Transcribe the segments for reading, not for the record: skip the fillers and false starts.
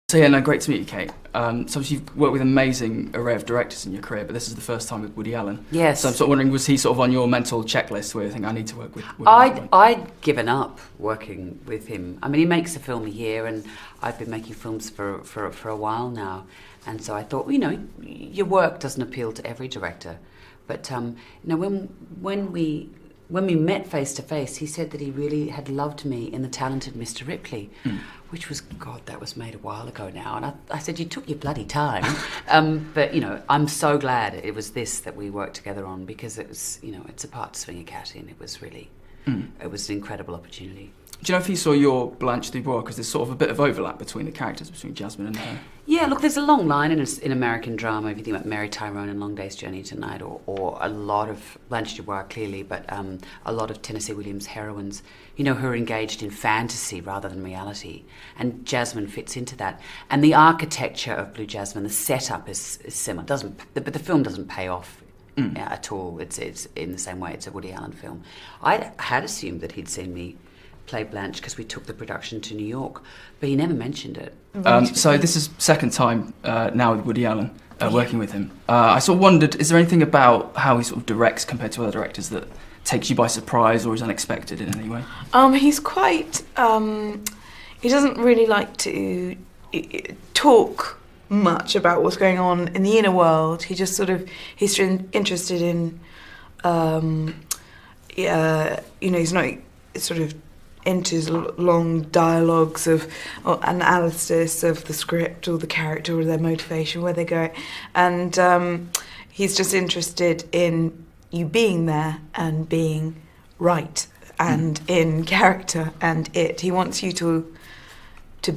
So yeah, no, great to meet you, Cate. So obviously you've worked with an amazing array of directors in your career, but this is the first time with Woody Allen. Yes. So I'm sort of wondering, was he sort of on your mental checklist where you think, I need to work with Woody? I'd given up working with him. I mean, he makes a film a year, and I've been making films for a while now. And so I thought, your work doesn't appeal to every director. But, when we met face to face, he said that he really had loved me in The Talented Mr. Ripley, which was, God, that was made a while ago now. And I said, you took your bloody time. But, I'm so glad it was this that we worked together on, because it was, it's a part to swing a cat in. It was really, it was an incredible opportunity. Do you know if you saw your Blanche Dubois? Because there's sort of a bit of overlap between the characters, between Jasmine and her. Yeah, look, there's a long line in American drama, if you think about Mary Tyrone and Long Day's Journey to Night, or a lot of Blanche Dubois, clearly, but a lot of Tennessee Williams heroines, who are engaged in fantasy rather than reality. And Jasmine fits into that. And the architecture of Blue Jasmine, the setup is similar. But the film doesn't pay off at all. It's in the same way it's a Woody Allen film. I had assumed that he'd seen me play Blanche because we took the production to New York, but he never mentioned it. So this is second time now with Woody Allen, working with him. I sort of wondered, is there anything about how he sort of directs compared to other directors that takes you by surprise or is unexpected in any way? He's quite... he doesn't really like to talk much about what's going on in the inner world. He just he's interested in... he's not sort of into long dialogues of analysis of the script or the character or their motivation, where they go, and he's just interested in you being there and being right and in character, and he wants you to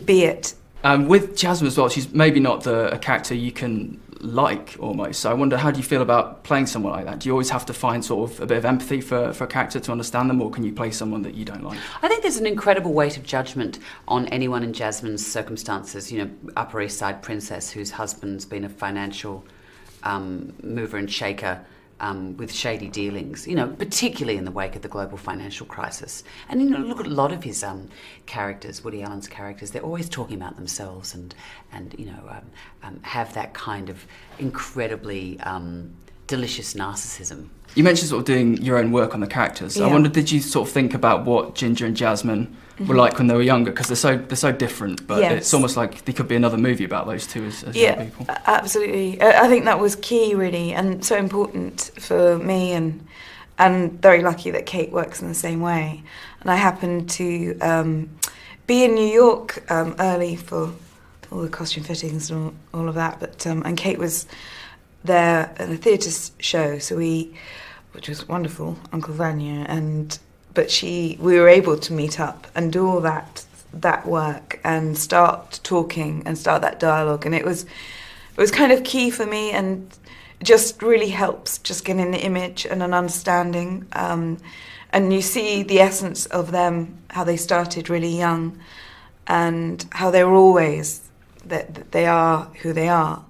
be it. With Jasmine as well, she's maybe not a character you can like, almost. So I wonder, how do you feel about playing someone like that? Do you always have to find sort of a bit of empathy for a character to understand them, or can you play someone that you don't like? I think there's an incredible weight of judgment on anyone in Jasmine's circumstances. Upper East Side princess whose husband's been a financial mover and shaker, with shady dealings, particularly in the wake of the global financial crisis. And look at a lot of his characters, Woody Allen's characters, they're always talking about themselves and have that kind of incredibly delicious narcissism. You mentioned sort of doing your own work on the characters. Yeah. I wonder, did you sort of think about what Ginger and Jasmine were like when they were younger? Because they're so different, but yes, it's almost like there could be another movie about those two as young people. Absolutely. I think that was key, really, and so important for me, and very lucky that Cate works in the same way. And I happened to be in New York early for all the costume fittings and all of that, but and Cate was there at a theatre show, which was wonderful, Uncle Vanya, but we were able to meet up and do all that work and start talking and start that dialogue, and it was kind of key for me, and just really helps just getting the image and an understanding, and you see the essence of them, how they started really young and how they were always that they are who they are.